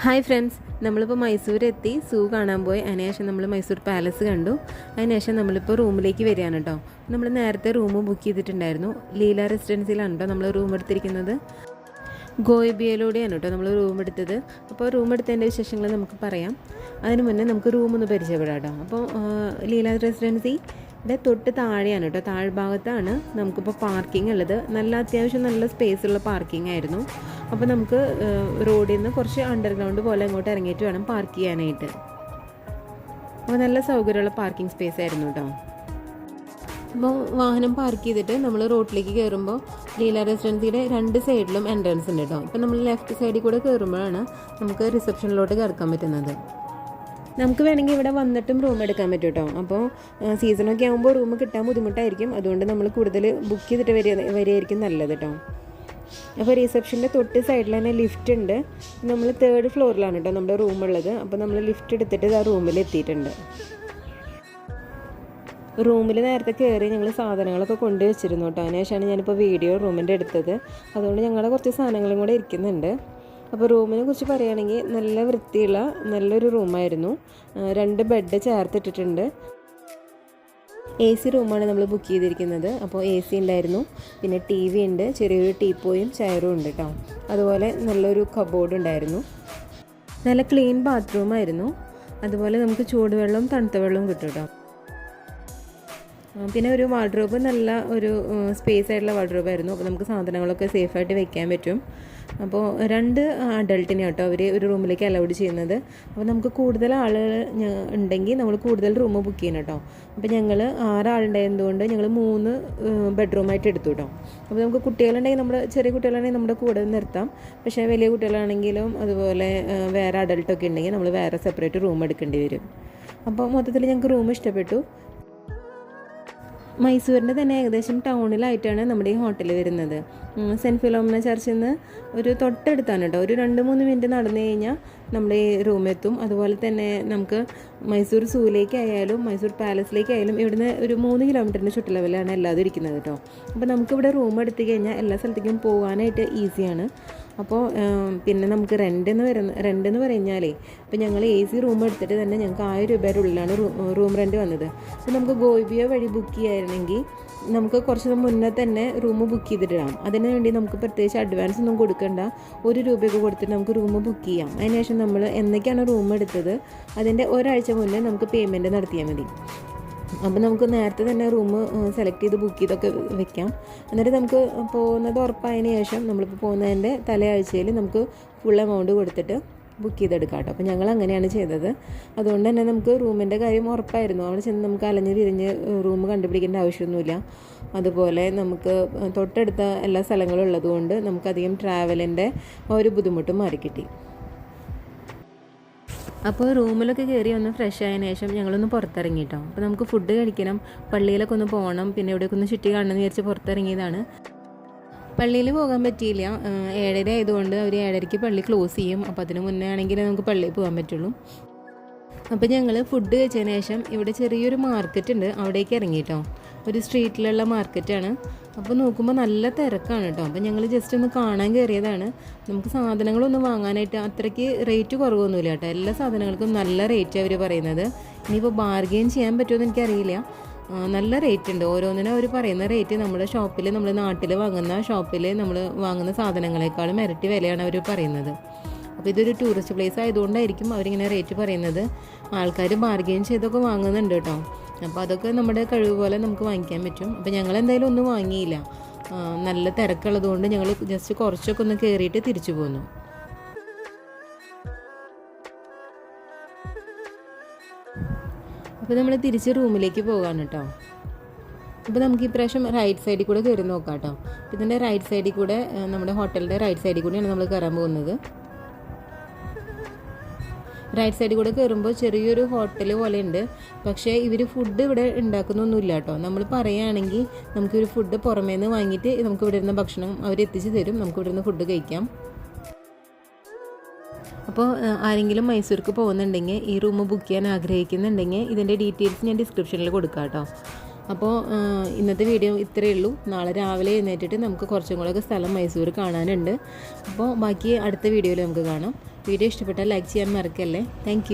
Hi friends, നമ്മളിപ്പോൾ മൈസൂർ എത്തി. സൂ കാണാൻ പോയി. അതിനുശേഷം നമ്മൾ മൈസൂർ പാലസ് കണ്ടു. അതിനുശേഷം നമ്മളിപ്പോൾ റൂമിലേക്ക് വരികയാണ് കേട്ടോ. നമ്മൾ നേരത്തെ റൂം ബുക്ക് ചെയ്തിട്ടുണ്ടായിരുന്നു. ലീല റെസിഡൻസിയിലാണ് കേട്ടോ നമ്മൾ റൂം എടുത്തിരിക്കുന്നത്. ഗോയിബിയയിലൂടെയാണ് കേട്ടോ നമ്മൾ റൂം എടുത്തത്. അപ്പോൾ റൂം എടുത്തതിൻ്റെ വിശേഷങ്ങൾ നമുക്ക് പറയാം. അതിന് മുന്നേ നമുക്ക് റൂം ഒന്ന് പരിചയപ്പെടാം കേട്ടോ. അപ്പോൾ ലീല റെസിഡൻസിയുടെ തൊട്ട് താഴെയാണ് കേട്ടോ, താഴ്ഭാഗത്താണ് നമുക്കിപ്പോൾ പാർക്കിംഗ് ഉള്ളത്. അത്യാവശ്യം നല്ല സ്പേസുള്ള പാർക്കിംഗ് ആയിരുന്നു. അപ്പോൾ നമുക്ക് റോഡിൽ നിന്ന് കുറച്ച് അണ്ടർഗ്രൗണ്ട് പോലെ അങ്ങോട്ട് ഇറങ്ങിയിട്ട് വേണം പാർക്ക് ചെയ്യാനായിട്ട്. അപ്പോൾ നല്ല സൗകര്യമുള്ള പാർക്കിംഗ് സ്പേസ് ആയിരുന്നു കേട്ടോ. അപ്പോൾ വാഹനം പാർക്ക് ചെയ്തിട്ട് നമ്മൾ റോഡിലേക്ക് കയറുമ്പോൾ ലീല റെസിഡൻസിയുടെ രണ്ട് സൈഡിലും എൻട്രൻസ് ഉണ്ട് കേട്ടോ. ഇപ്പോൾ നമ്മൾ ലെഫ്റ്റ് സൈഡിൽ കൂടെ കയറുമ്പോഴാണ് നമുക്ക് റിസപ്ഷനിലോട്ട് കയറാൻ പറ്റുന്നത്. നമുക്ക് വേണമെങ്കിൽ ഇവിടെ വന്നിട്ടും റൂം എടുക്കാൻ പറ്റും കേട്ടോ. അപ്പോൾ സീസണൊക്കെ ആകുമ്പോൾ റൂം കിട്ടാൻ ബുദ്ധിമുട്ടായിരിക്കും. അതുകൊണ്ട് നമ്മൾ കൂടുതൽ ബുക്ക് ചെയ്തിട്ട് വരികയായിരിക്കും നല്ലത് കേട്ടോ. അപ്പോൾ റിസപ്ഷൻ്റെ തൊട്ട് സൈഡിൽ തന്നെ ലിഫ്റ്റ് ഉണ്ട്. നമ്മൾ 3rd ഫ്ലോറിലാണ് കേട്ടോ നമ്മുടെ റൂം ഉള്ളത്. അപ്പോൾ നമ്മൾ ലിഫ്റ്റ് എടുത്തിട്ട് ആ റൂമിൽ എത്തിയിട്ടുണ്ട്. റൂമിൽ നേരത്തെ കയറി ഞങ്ങൾ സാധനങ്ങളൊക്കെ കൊണ്ടുവച്ചിരുന്നു കേട്ടോ. അതിനുശേഷമാണ് ഞാനിപ്പോൾ വീഡിയോ റൂമിൻ്റെ എടുത്തത്. അതുകൊണ്ട് ഞങ്ങളുടെ കുറച്ച് സാധനങ്ങളും കൂടെ ഇരിക്കുന്നുണ്ട്. അപ്പോൾ റൂമിനെ കുറിച്ച് പറയുകയാണെങ്കിൽ നല്ല വൃത്തിയുള്ള നല്ലൊരു റൂമായിരുന്നു. 2 ബെഡ് ചേർത്തിട്ടിട്ടുണ്ട്. AC റൂമാണ് നമ്മൾ ബുക്ക് ചെയ്തിരിക്കുന്നത്. അപ്പോൾ AC ഉണ്ടായിരുന്നു, പിന്നെ TV ഉണ്ട്, ചെറിയൊരു ടീപ്പോയും ചെയറും ഉണ്ട് കേട്ടോ. അതുപോലെ നല്ലൊരു കബോർഡ് ഉണ്ടായിരുന്നു. നല്ല ക്ലീൻ ബാത്റൂമായിരുന്നു. അതുപോലെ നമുക്ക് ചൂടുവെള്ളവും തണുത്ത വെള്ളവും കിട്ടും കേട്ടോ. പിന്നെ ഒരു വാർഡ്രോബ്, നല്ല ഒരു സ്പേസ് ആയിട്ടുള്ള വാർഡ്രോബായിരുന്നു. അപ്പോൾ നമുക്ക് സാധനങ്ങളൊക്കെ സേഫായിട്ട് വെക്കാൻ പറ്റും. അപ്പോൾ 2 അഡൾട്ടിനെ കേട്ടോ അവർ ഒരു റൂമിലേക്ക് അലൗഡ് ചെയ്യുന്നത്. അപ്പോൾ നമുക്ക് കൂടുതൽ ആളുകൾ ഉണ്ടെങ്കിൽ നമ്മൾ കൂടുതൽ റൂം ബുക്ക് ചെയ്യണം കേട്ടോ. അപ്പോൾ ഞങ്ങൾ 6 ആളുണ്ടായതുകൊണ്ട് ഞങ്ങൾ 3 ബെഡ്റൂമായിട്ട് എടുത്തു കേട്ടോ. അപ്പോൾ നമുക്ക് കുട്ടികളുണ്ടെങ്കിൽ നമ്മുടെ ചെറിയ കുട്ടികളാണെങ്കിൽ നമ്മുടെ കൂടെ നിർത്താം. പക്ഷേ വലിയ കുട്ടികളാണെങ്കിലും അതുപോലെ വേറെ അഡൾട്ടൊക്കെ ഉണ്ടെങ്കിൽ നമ്മൾ വേറെ സെപ്പറേറ്റ് റൂം എടുക്കേണ്ടി വരും. അപ്പോൾ മൊത്തത്തിൽ ഞങ്ങൾക്ക് റൂം ഇഷ്ടപ്പെട്ടു. മൈസൂരിൻ്റെ തന്നെ ഏകദേശം ടൗണിലായിട്ടാണ് നമ്മുടെ ഈ ഹോട്ടൽ വരുന്നത്. സെൻറ്റ് ഫിലോമിന ചർച്ചിൽ നിന്ന് ഒരു തൊട്ടടുത്താണ് കേട്ടോ. ഒരു 2-3 മിനിറ്റ് നടന്നു കഴിഞ്ഞാൽ നമ്മുടെ ഈ റൂമെത്തും. അതുപോലെ തന്നെ നമുക്ക് മൈസൂർ സൂവിലേക്കായാലും മൈസൂർ പാലസിലേക്കായാലും ഇവിടുന്ന് ഒരു 3 കിലോമീറ്ററിൻ്റെ ചുറ്റളവിലാണ് എല്ലാതും ഇരിക്കുന്നത് കേട്ടോ. അപ്പോൾ നമുക്കിവിടെ റൂം എടുത്തു കഴിഞ്ഞാൽ എല്ലാ സ്ഥലത്തേക്കും പോകാനായിട്ട് ഈസിയാണ്. അപ്പോൾ പിന്നെ നമുക്ക് റെൻ്റ് എന്ന് പറഞ്ഞാലേ ഇപ്പോൾ ഞങ്ങൾ AC റൂം എടുത്തിട്ട് തന്നെ ഞങ്ങൾക്ക് 1000 രൂപയുടെ ഉള്ളിലാണ് റൂം റെൻറ്റ് വന്നത്. അപ്പോൾ നമുക്ക് ഗോയിബിയ വഴി ബുക്ക് ചെയ്യായിരുന്നെങ്കിൽ നമുക്ക് കുറച്ച് മുന്നേ തന്നെ റൂം ബുക്ക് ചെയ്തിട്ടിടാം. അതിന് വേണ്ടി നമുക്ക് പ്രത്യേകിച്ച് അഡ്വാൻസ് ഒന്നും കൊടുക്കണ്ട. 1 രൂപയൊക്കെ കൊടുത്തിട്ട് നമുക്ക് റൂം ബുക്ക് ചെയ്യാം. അതിനുശേഷം നമ്മൾ എന്നൊക്കെയാണ് റൂം എടുത്തത് അതിൻ്റെ ഒരാഴ്ച മുന്നേ നമുക്ക് പേയ്മെൻറ്റ് നടത്തിയാൽ മതി. അപ്പോൾ നമുക്ക് നേരത്തെ തന്നെ റൂം സെലക്ട് ചെയ്ത് ബുക്ക് ചെയ്തൊക്കെ വെക്കാം. എന്നിട്ട് നമുക്ക് പോകുന്നത് ഉറപ്പായതിന് ശേഷം നമ്മളിപ്പോൾ പോകുന്നതിൻ്റെ തലയാഴ്ചയിൽ നമുക്ക് ഫുൾ എമൗണ്ട് കൊടുത്തിട്ട് ബുക്ക് ചെയ്തെടുക്കാം കേട്ടോ. അപ്പോൾ ഞങ്ങൾ അങ്ങനെയാണ് ചെയ്തത്. അതുകൊണ്ട് തന്നെ നമുക്ക് റൂമിൻ്റെ കാര്യം ഉറപ്പായിരുന്നു. അവിടെ ചെന്ന് നമുക്ക് അലഞ്ഞ് തിരിഞ്ഞ് റൂം കണ്ടുപിടിക്കേണ്ട ആവശ്യമൊന്നുമില്ല. അതുപോലെ നമുക്ക് തൊട്ടടുത്ത എല്ലാ സ്ഥലങ്ങളും ഉള്ളതുകൊണ്ട് നമുക്കധികം ട്രാവലിൻ്റെ ഒരു ബുദ്ധിമുട്ടും മാറിക്കിട്ടി. അപ്പോൾ റൂമിലൊക്കെ കയറി ഒന്ന് ഫ്രഷ് ആയതിനു ശേഷം ഞങ്ങളൊന്ന് പുറത്തിറങ്ങി കേട്ടോ. അപ്പോൾ നമുക്ക് ഫുഡ് കഴിക്കണം, പള്ളിയിലൊക്കെ ഒന്ന് പോകണം, പിന്നെ ഇവിടെയൊക്കെ ഒന്ന് ചുറ്റി കാണണമെന്ന് വിചാരിച്ച് പുറത്തിറങ്ങിയതാണ്. പള്ളിയിൽ പോകാൻ പറ്റിയില്ല. 7:30 ആയതുകൊണ്ട് അവർ 7:30 പള്ളി ക്ലോസ് ചെയ്യും. അപ്പോൾ അതിന് മുന്നേ ആണെങ്കിൽ നമുക്ക് പള്ളിയിൽ പോകാൻ പറ്റുള്ളൂ. അപ്പോൾ ഞങ്ങൾ ഫുഡ് കഴിച്ചതിന് ശേഷം ഇവിടെ ചെറിയൊരു മാർക്കറ്റ് ഉണ്ട്, അവിടേക്ക് ഇറങ്ങി കേട്ടോ. ഒരു സ്ട്രീറ്റിലുള്ള മാർക്കറ്റാണ്. അപ്പോൾ നോക്കുമ്പോൾ നല്ല തിരക്കാണ് കേട്ടോ. അപ്പോൾ ഞങ്ങൾ ജസ്റ്റ് ഒന്ന് കാണാൻ കയറിയതാണ്. നമുക്ക് സാധനങ്ങളൊന്നും വാങ്ങാനായിട്ട് അത്രയ്ക്ക് റേറ്റ് കുറവൊന്നുമില്ല കേട്ടോ. എല്ലാ സാധനങ്ങൾക്കും നല്ല റേറ്റ് അവർ പറയുന്നത്. ഇനിയിപ്പോൾ ബാർഗെയിൻ ചെയ്യാൻ പറ്റുമോ എനിക്കറിയില്ല. നല്ല റേറ്റ് ഉണ്ട്. ഓരോന്നിനും അവർ പറയുന്ന റേറ്റ് നമ്മുടെ ഷോപ്പിൽ, നമ്മൾ നാട്ടിൽ വാങ്ങുന്ന ഷോപ്പിൽ നമ്മൾ വാങ്ങുന്ന സാധനങ്ങളെക്കാളും ഇരട്ടി വിലയാണ് അവർ പറയുന്നത്. അപ്പോൾ ഇതൊരു ടൂറിസ്റ്റ് പ്ലേസ് ആയതുകൊണ്ടായിരിക്കും അവരിങ്ങനെ റേറ്റ് പറയുന്നത്. ആൾക്കാർ ബാർഗെയിൻ ചെയ്തൊക്കെ വാങ്ങുന്നുണ്ട് കേട്ടോ. അപ്പോൾ അതൊക്കെ നമ്മുടെ കഴിവ് പോലെ നമുക്ക് വാങ്ങിക്കാൻ പറ്റും. അപ്പോൾ ഞങ്ങൾ എന്തായാലും ഒന്നും വാങ്ങിയില്ല. നല്ല തിരക്കുള്ളതുകൊണ്ട് ഞങ്ങൾ ജസ്റ്റ് കുറച്ചൊക്കെ ഒന്ന് കയറിയിട്ട് തിരിച്ചു പോന്നു. അപ്പോൾ നമ്മൾ തിരിച്ച് റൂമിലേക്ക് പോകാൻ കേട്ടോ. അപ്പോൾ നമുക്ക് ഇപ്രാവശ്യം റൈറ്റ് സൈഡിൽ കൂടെ കയറി നോക്കാം കേട്ടോ. ഇതിൻ്റെ റൈറ്റ് സൈഡിൽ കൂടെ, നമ്മുടെ ഹോട്ടലിൻ്റെ റൈറ്റ് സൈഡിൽ കൂടെയാണ് നമ്മൾ കയറാൻ പോകുന്നത്. റൈറ്റ് സൈഡിൽ കൂടെ കയറുമ്പോൾ ചെറിയൊരു ഹോട്ടൽ പോലെ ഉണ്ട്. പക്ഷേ ഇവർ ഫുഡ് ഇവിടെ ഉണ്ടാക്കുന്നൊന്നുമില്ല കേട്ടോ. നമ്മൾ പറയുകയാണെങ്കിൽ നമുക്കൊരു ഫുഡ് പുറമേ നിന്ന് വാങ്ങിയിട്ട് നമുക്ക് ഇവിടെ ഇരുന്ന ഭക്ഷണം അവരെത്തിച്ച് തരും. നമുക്ക് ഇവിടെ നിന്ന് ഫുഡ് കഴിക്കാം. അപ്പോൾ ആരെങ്കിലും മൈസൂർക്ക് പോകുന്നുണ്ടെങ്കിൽ, ഈ റൂം ബുക്ക് ചെയ്യാൻ ആഗ്രഹിക്കുന്നുണ്ടെങ്കിൽ ഇതിൻ്റെ ഡീറ്റെയിൽസ് ഞാൻ ഡിസ്ക്രിപ്ഷനിൽ കൊടുക്കാം കേട്ടോ. അപ്പോൾ ഇന്നത്തെ വീഡിയോ ഇത്രയേ ഉള്ളൂ. നാളെ രാവിലെ എഴുന്നേറ്റിട്ട് നമുക്ക് കുറച്ചും കൂടെയൊക്കെ സ്ഥലം മൈസൂർ കാണാനുണ്ട്. അപ്പോൾ ബാക്കി അടുത്ത വീഡിയോയിൽ നമുക്ക് കാണാം. വീഡിയോ ഇഷ്ടപ്പെട്ടാൽ ലൈക്ക് ചെയ്യാൻ മറക്കല്ലേ. താങ്ക്